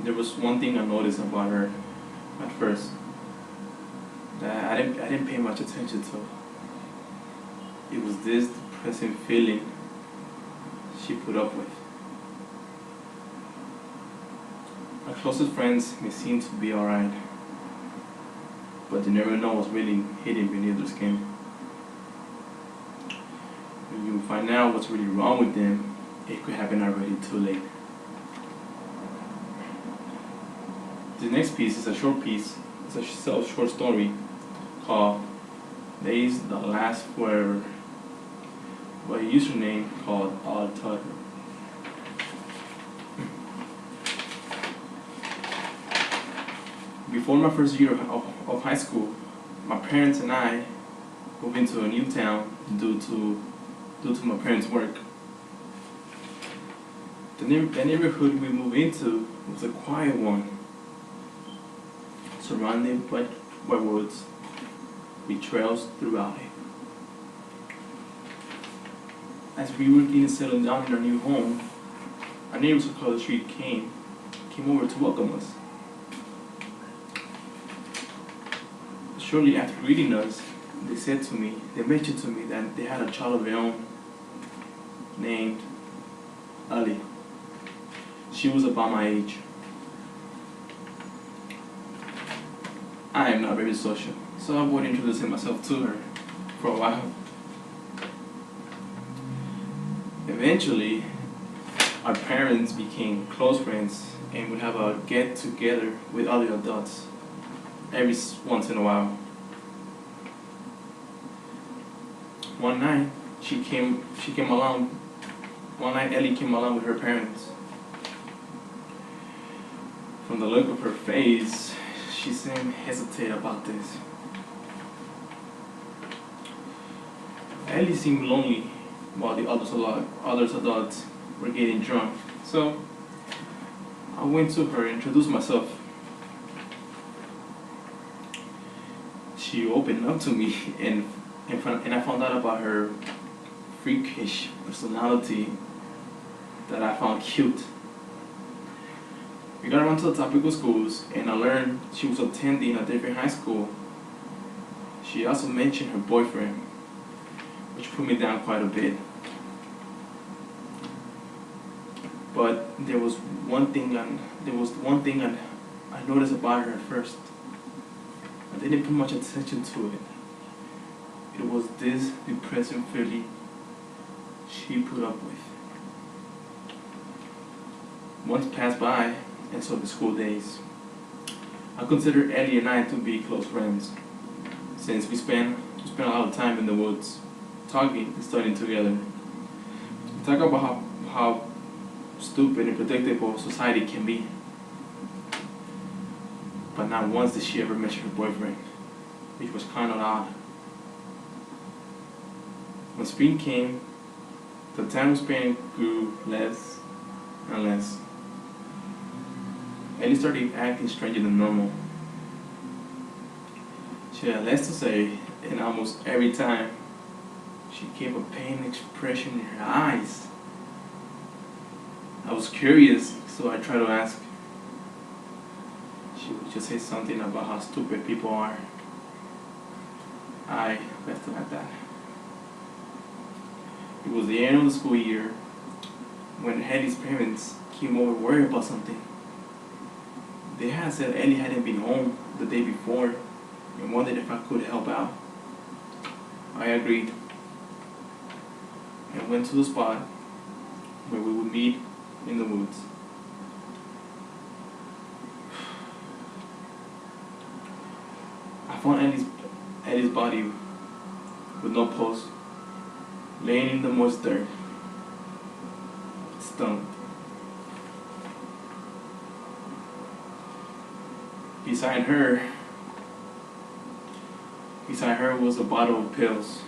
there was one thing I noticed about her at first that I didn't pay much attention to. It was this depressing feeling she put up with. My closest friends may seem to be alright, but you never know what's really hidden beneath their skin. When you find out what's really wrong with them, it could happen already too late. The next piece is a short piece. It's a short story called Days That Last Forever by a username called Odd Tucker. Before my first year of high school, my parents and I moved into a new town due to my parents' work. The neighborhood we moved into was a quiet one, surrounded by woods with trails throughout it. As we were getting settled down in our new home, our neighbors across the street came over to welcome us. Shortly after greeting us, they mentioned to me that they had a child of their own named Ali. She was about my age. I am not very social, so I avoided introducing myself to her for a while. Eventually, our parents became close friends and would have a get-together with other adults every once in a while. One night, Ellie came along with her parents. From the look of her face, she seemed hesitate about this. Ellie seemed lonely while the others adults were getting drunk. So I went to her and introduced myself. She opened up to me and I found out about her freakish personality that I found cute. We got around to the topic of schools, and I learned she was attending a different high school. She also mentioned her boyfriend, which put me down quite a bit. But there was one thing I noticed about her at first. I didn't put much attention to it. It was this depressing feeling she put up with. Months passed by, and so the school days. I consider Ellie and I to be close friends, since we spent a lot of time in the woods, talking and studying together. We talk about how stupid and predictable society can be. But not once did she ever mention her boyfriend, which was kind of odd. When spring came, the time we spent grew less and less. Ellie started acting stranger than normal. She had less to say, and almost every time, she kept a pained expression in her eyes. I was curious, so I tried to ask. She would just say something about how stupid people are. I left it at that. It was the end of the school year when Ellie's parents came over worried about something. They had said Ellie hadn't been home the day before and wondered if I could help out. I agreed and went to the spot where we would meet in the woods. I found Ellie's body with no pulse, laying in the moist dirt, stunned. Beside her was a bottle of pills.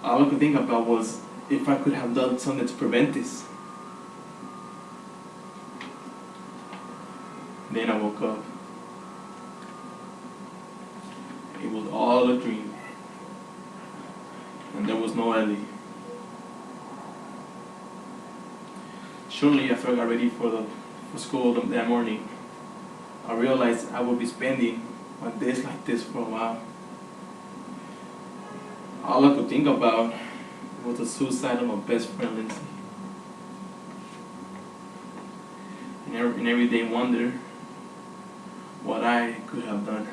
All I could think about was if I could have done something to prevent this. Then I woke up. It was all a dream. And there was no Ellie. Shortly after I got ready for school that morning, I realized I would be spending my days like this for a while. All I could think about was the suicide of my best friend Lindsay. And every day wonder what I could have done.